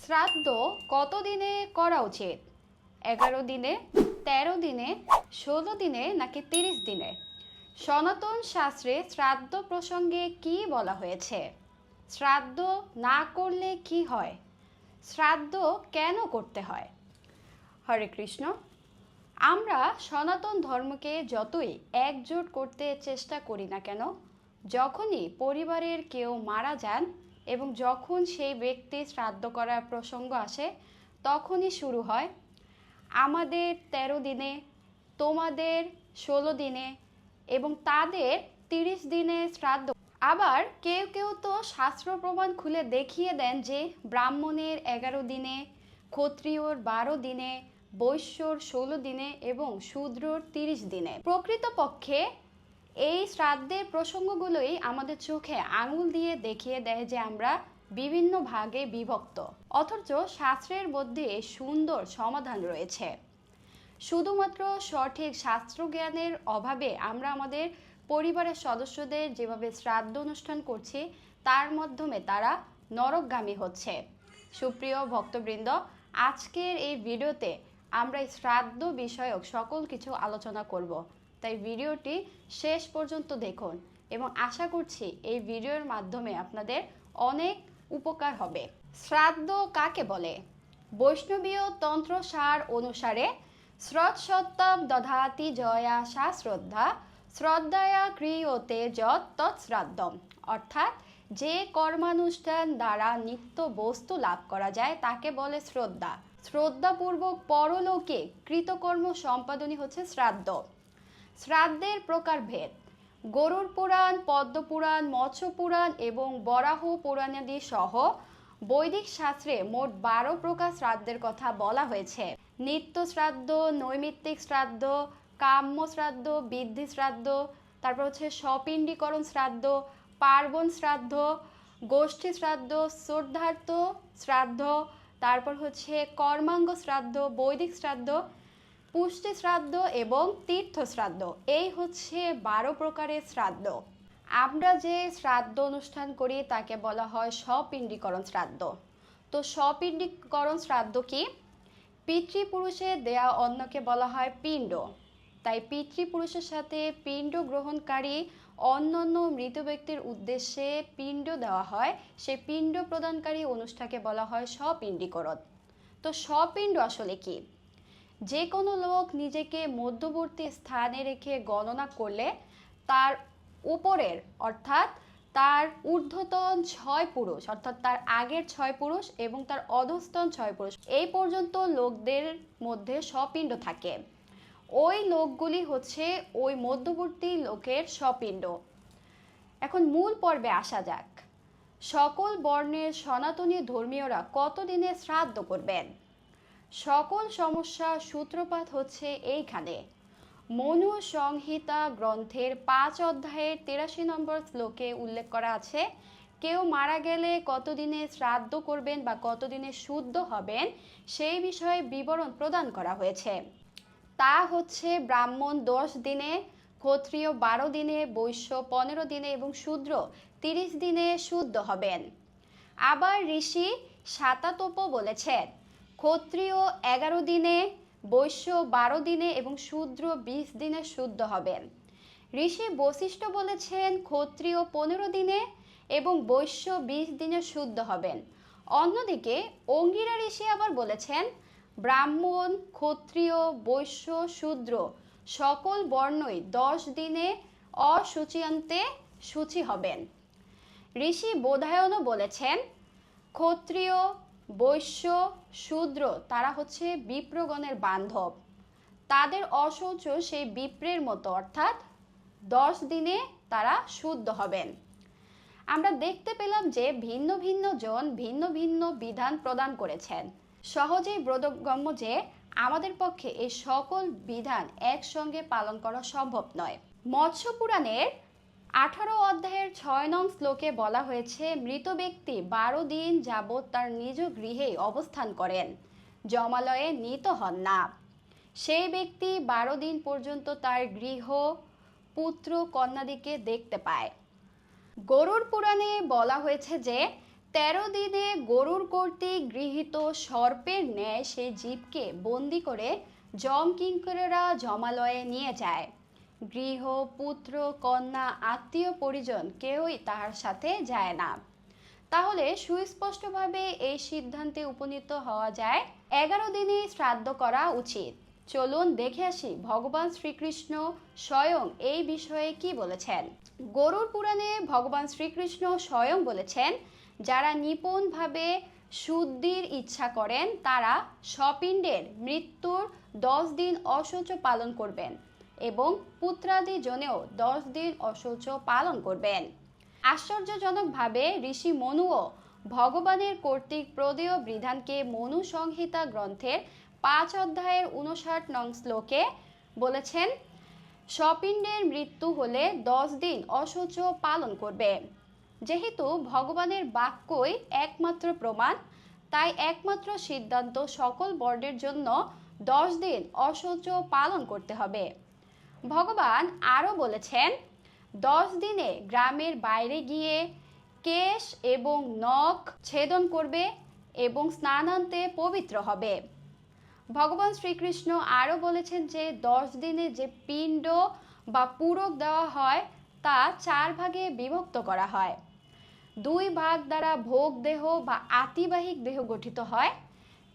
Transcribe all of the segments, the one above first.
শ্রাদ্ধ কত দিনে করা উচিত? 11 দিনে, 13 দিনে, 16 দিনে নাকি 30 দিনে? সনাতন শাস্ত্রে শ্রাদ্ধ প্রসঙ্গে কি বলা হয়েছে? শ্রাদ্ধ না করলে কি হয়? শ্রাদ্ধ কেন করতে হয়? হরে কৃষ্ণ। আমরা সনাতন ধর্মকে যতই একজোট করতে চেষ্টা করি না কেন, যখনই পরিবারের কেউ মারা যান এবং যখন সেই ব্যক্তি শ্রাদ্ধ করার প্রসঙ্গ আসে, তখনই শুরু হয় আমাদের 13 দিনে, তোমাদের 16 দিনে এবং তাদের 30 দিনে শ্রাদ্ধ। আবার কেউ কেউ তো শাস্ত্র প্রমাণ খুলে দেখিয়ে দেন যে ব্রাহ্মণের 11 দিনে, ক্ষত্রিয়র 12 দিনে, বৈশ্যর 16 দিনে এবং শূদ্রর 30 দিনে। প্রকৃতপক্ষে এই শ্রাদ্ধের প্রসঙ্গগুলোই আমাদের চোখে আঙুল দিয়ে দেখিয়ে দেয় যে আমরা বিভিন্ন ভাগে বিভক্ত, অথচ শাস্ত্রের মধ্যে সুন্দর সমাধান রয়েছে। শুধুমাত্র সঠিক শাস্ত্রজ্ঞানের অভাবে আমরা আমাদের পরিবারের সদস্যদের যেভাবে শ্রাদ্ধ অনুষ্ঠান করছি, তার মাধ্যমে তারা নরকগামী হচ্ছে। সুপ্রিয় ভক্তবৃন্দ, আজকের এই ভিডিওতে আমরা এই শ্রাদ্ধ বিষয়ক সকল কিছু আলোচনা করব। তাই ভিডিওটি শেষ পর্যন্ত দেখুন এবং আশা করছি এই ভিডিওর মাধ্যমে আপনাদের অনেক উপকার হবে। শ্রাদ্ধ কাকে বলে? বৈষ্ণবীয় তন্ত্রসার অনুসারে শ্রৎসত্তম দধাতি জয়া সা শ্রদ্ধা, শ্রদ্ধায়া ক্রিয়তে যৎ তৎশ্রাদ্ধম। অর্থাৎ যে কর্মানুষ্ঠান দ্বারা নিত্য বস্তু লাভ করা যায় তাকে বলে শ্রদ্ধা। শ্রদ্ধাপূর্বক পরলোকে কৃতকর্ম সম্পাদনই হচ্ছে শ্রাদ্ধ। শ্রাদ্ধের প্রকারভেদ: গরুড় পুরাণ, পদ্ম পুরাণ, মৎস্য পুরাণ এবং বরাহ পুরাণাদি সহ বৈদিক শাস্ত্রে মোট 12 প্রকার শ্রাদ্ধের কথা বলা হয়েছে। নিত্য শ্রাদ্ধ, নৈমিত্তিক শ্রাদ্ধ, কাম্য শ্রাদ্ধ, বৃদ্ধি শ্রাদ্ধ, তারপর হচ্ছে স্বপিণ্ডীকরণ শ্রাদ্ধ, পার্বণ শ্রাদ্ধ, গোষ্ঠী শ্রাদ্ধ, শ্রদ্ধার্থ শ্রাদ্ধ, তারপর হচ্ছে কর্মাঙ্গ শ্রাদ্ধ, বৈদিক শ্রাদ্ধ, পুষ্টি শ্রাদ্ধ এবং তীর্থ শ্রাদ্ধ। এই হচ্ছে 12 প্রকারের শ্রাদ্ধ। আমরা যে শ্রাদ্ধ অনুষ্ঠান করি তাকে বলা হয় স্বপিণ্ডীকরণ শ্রাদ্ধ। তো স্বপিণ্ডীকরণ শ্রাদ্ধ কি? পিতৃপুরুষের দেয়া অন্নকে বলা হয় পিণ্ড। তাই পিতৃপুরুষের সাথে পিণ্ড গ্রহণকারী অন্যান্য মৃত ব্যক্তির উদ্দেশ্যে পিণ্ড দেওয়া হয়, সেই পিণ্ড প্রদানকারী অনুষ্ঠানকে বলা হয় স্বপিণ্ডীকরণ। তো স্বপিণ্ড আসলে কি? যে কোনো লোক নিজেকে মধ্যবর্তী স্থানে রেখে গণনা করলে তার উপরের অর্থাৎ তার ঊর্ধ্বতন 6 পুরুষ অর্থাৎ তার আগের 6 পুরুষ এবং তার অধস্তন 6 পুরুষ এই পর্যন্ত লোকদের মধ্যে স্বপিণ্ড থাকে। ওই লোকগুলি হচ্ছে ওই মধ্যবর্তী লোকের স্বপিণ্ড। এখন মূল পর্বে আসা যাক। সকল বর্ণের সনাতনী ধর্মীয়রা কতদিনে শ্রাদ্ধ করবেন? সকল সমস্যার সূত্রপাত হচ্ছে এইখানে। মনু সংহিতা গ্রন্থের 5 অধ্যায়ের 83 নম্বর শ্লোকে উল্লেখ করা আছে, কেউ মারা গেলে কতদিনে শ্রাদ্ধ করবেন বা কতদিনে শুদ্ধ হবেন সেই বিষয়ে বিবরণ প্রদান করা হয়েছে। তা হচ্ছে ব্রাহ্মণ 10 দিনে, ক্ষত্রিয় 12 দিনে, বৈশ্য 15 দিনে এবং শূদ্র 30 দিনে শুদ্ধ হবেন। আবার ঋষি শাতাতোপ বলেছেন ক্ষত্রিয় 11 দিনে, বৈশ্য 12 দিনে এবং শূদ্র 20 দিনে শুদ্ধ হবেন। ঋষি বশিষ্ঠ বলেছেন ক্ষত্রিয় 15 দিনে এবং বৈশ্য 20 দিনে শুদ্ধ হবেন। অন্যদিকে অঙ্গিরা ঋষি আবার বলেছেন ব্রাহ্মণ, ক্ষত্রিয়, বৈশ্য, শূদ্র সকল বর্ণই 10 দিনে অশুচিয়ান্তে শুচি হবেন। ঋষি বোধায়নও বলেছেন ক্ষত্রিয়, বৈশ্য, শূদ্র তারা হচ্ছে বিপ্রগণের বান্ধব, তাদের অশৌচ সেই বিপ্রের মতো, অর্থাৎ 10 দিনে তারা শুদ্ধ হবেন। আমরা দেখতে পেলাম যে ভিন্ন ভিন্ন জন ভিন্ন ভিন্ন বিধান প্রদান করেছেন। সহজেই বোধগম্য যে আমাদের পক্ষে এই সকল বিধান একসঙ্গে পালন করা সম্ভব নয়। মৎস্য পুরাণের 18 অধ্যায়ের 6 নং শ্লোকে বলা হয়েছে মৃত ব্যক্তি 12 দিন যাবৎ তার নিজ গৃহেই অবস্থান করেন, জমালয়ে নীত হন না। সেই ব্যক্তি 12 দিন পর্যন্ত তার গৃহ, পুত্র, কন্যাদিকে দেখতে পায়। গরুড় পুরাণে বলা হয়েছে যে 13 দিনে গরুর কর্তৃক গৃহীত সর্পের ন্যায় সেই জীবকে বন্দি করে যম কিঙ্করেরা যমালয়ে নিয়ে যায়। গৃহ, পুত্র, কন্যা, আত্মীয় পরিজন কেউই তাহার সাথে যায় না। তাহলে সুস্পষ্টভাবে এই সিদ্ধান্তে উপনীত হওয়া যায় 11 দিনে শ্রাদ্ধ করা উচিত। চলুন দেখে আসি ভগবান শ্রীকৃষ্ণ স্বয়ং এই বিষয়ে কি বলেছেন। গরুড় পুরাণে ভগবান শ্রীকৃষ্ণ স্বয়ং বলেছেন, যারা নিপুণভাবে শুদ্ধির ইচ্ছা করেন তারা স্বপিণ্ডের মৃত্যুর 10 দিন অশৌচ পালন করবেন এবং পুত্রাদি জনেও 10 দিন অশৌচ পালন করবেন। আশ্চর্যজনকভাবে ঋষি মনুও ভগবানের কর্তৃক প্রদেয় বিধানকে মনু সংহিতা গ্রন্থের 5 অধ্যায়ের 59 নং শ্লোকে বলেছেন, স্বপিণ্ডের মৃত্যু হলে 10 দিন অশৌচ পালন করবে। যেহেতু ভগবানের বাক্যই একমাত্র প্রমাণ, তাই একমাত্র সিদ্ধান্ত সকল বর্ণের জন্য 10 দিন অশৌচ পালন করতে হবে। ভগবান আরও বলেছেন, 10 দিনে গ্রামের বাইরে গিয়ে কেশ এবং নখ ছেদন করবে এবং স্নানান্তে পবিত্র হবে। ভগবান শ্রীকৃষ্ণ আরও বলেছেন যে 10 দিনে যে পিণ্ড বা পুরক দেওয়া হয় তা 4 ভাগে বিভক্ত করা হয়। 2 ভাগ দ্বারা ভোগ দেহ বা আতিবাহিক দেহ গঠিত হয়,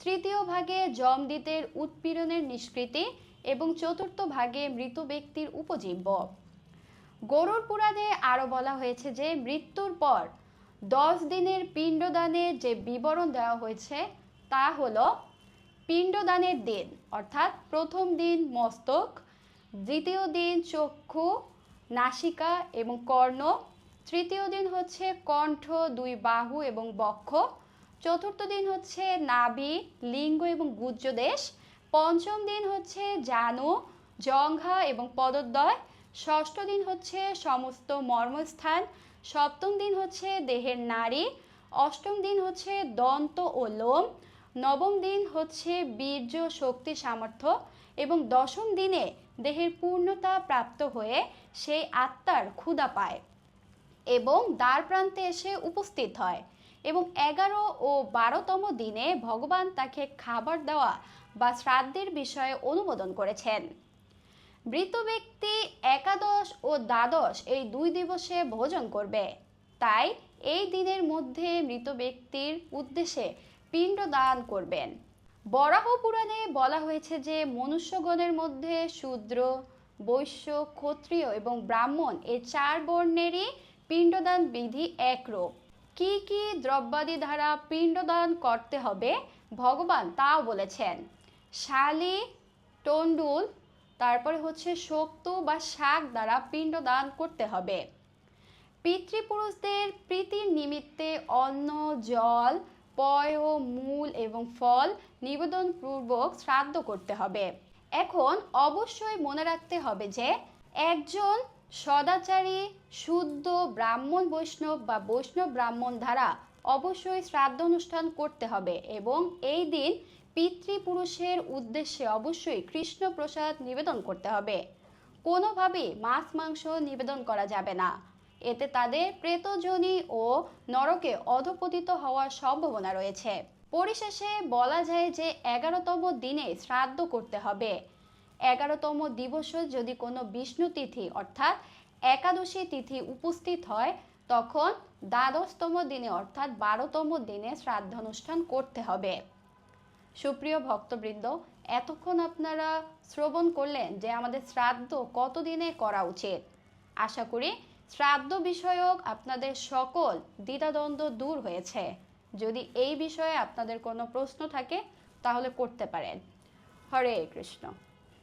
তৃতীয় ভাগে যমদূতের উৎপীড়নের নিষ্কৃতি এবং চতুর্থ ভাগে মৃত ব্যক্তির উপজীব্য। গরুড় পুরাণে আরও বলা হয়েছে যে মৃত্যুর পর 10 দিনের পিণ্ডদানের যে বিবরণ দেওয়া হয়েছে তা হলো পিণ্ডদানের দিন, অর্থাৎ প্রথম দিন মস্তক, দ্বিতীয় দিন চক্ষু, নাসিকা এবং কর্ণ, তৃতীয় দিন হচ্ছে কণ্ঠ, 2 বাহু এবং বক্ষ, চতুর্থ দিন হচ্ছে নাভি, লিঙ্গ এবং গুহ্যদেশ, পঞ্চম দিন হচ্ছে জানু, জঙ্ঘা এবং পদদ্বয়, ষষ্ঠ দিন হচ্ছে সমস্ত মর্মস্থান, সপ্তম দিন হচ্ছে দেহের নাড়ি, অষ্টম দিন হচ্ছে দন্ত ও লোম, নবম দিন হচ্ছে বীর্য, শক্তি, সামর্থ্য এবং দশম দিনে দেহের পূর্ণতা প্রাপ্ত হয়ে সেই আত্মার ক্ষুধা পায় এবং দ্বার প্রান্তে এসে উপস্থিত হয় এবং 11 ও 12তম দিনে ভগবান তাকে খাবার দেওয়া বা শ্রাদ্ধের বিষয়ে অনুমোদন করেছেন। মৃত ব্যক্তি একাদশ ও দ্বাদশ এই 2 দিবসে ভোজন করবে, তাই এই দিনের মধ্যে মৃত ব্যক্তির উদ্দেশ্যে পিণ্ড দান করবেন। বরাহ পুরাণে বলা হয়েছে যে মনুষ্যগণের মধ্যে শূদ্র, বৈশ্য, ক্ষত্রিয় এবং ব্রাহ্মণ এই 4 বর্ণেরই পিণ্ডদান বিধি একরূপ। কি কি দ্রব্যাদি দ্বারা পিণ্ডদান করতে হবে ভগবান তাও বলেছেন। শালি, টন্ডুল, তারপরে হচ্ছে শক্ত বা শাক দ্বারা পিণ্ডদান করতে হবে। পিতৃপুরুষদের প্রীতির নিমিত্তে অন্ন, জল, পয়, মূল এবং ফল নিবেদন পূর্বক শ্রাদ্ধ করতে হবে। এখন অবশ্যই মনে রাখতে হবে যে একজন সদাচারী শুদ্ধ ব্রাহ্মণ বৈষ্ণব বা বৈষ্ণব ব্রাহ্মণ দ্বারা অবশ্যই শ্রাদ্ধ অনুষ্ঠান করতে হবে এবং এই দিন পিতৃপুরুষের উদ্দেশ্যে অবশ্যই কৃষ্ণ প্রসাদ নিবেদন করতে হবে। কোনোভাবেই মাছ মাংস নিবেদন করা যাবে না, এতে তাদের প্রেতযোনি ও নরকে অধঃপতিত হওয়ার সম্ভাবনা রয়েছে। পরিশেষে বলা যায় যে 11তম দিনে শ্রাদ্ধ করতে হবে। 11তম দিবসে যদি কোনো বিষ্ণু তিথি অর্থাৎ একাদশী তিথি উপস্থিত হয় তখন দ্বাদশতম দিনে অর্থাৎ 12তম দিনে শ্রাদ্ধানুষ্ঠান করতে হবে। সুপ্রিয় ভক্তবৃন্দ, এতক্ষণ আপনারা শ্রবণ করলেন যে আমাদের শ্রাদ্ধ কত দিনে করা উচিত। আশা করি শ্রাদ্ধ বিষয়ক আপনাদের সকল দ্বিধাদ্বন্দ্ব দূর হয়েছে। যদি এই বিষয়ে আপনাদের কোনো প্রশ্ন থাকে তাহলে করতে পারেন। হরে কৃষ্ণ।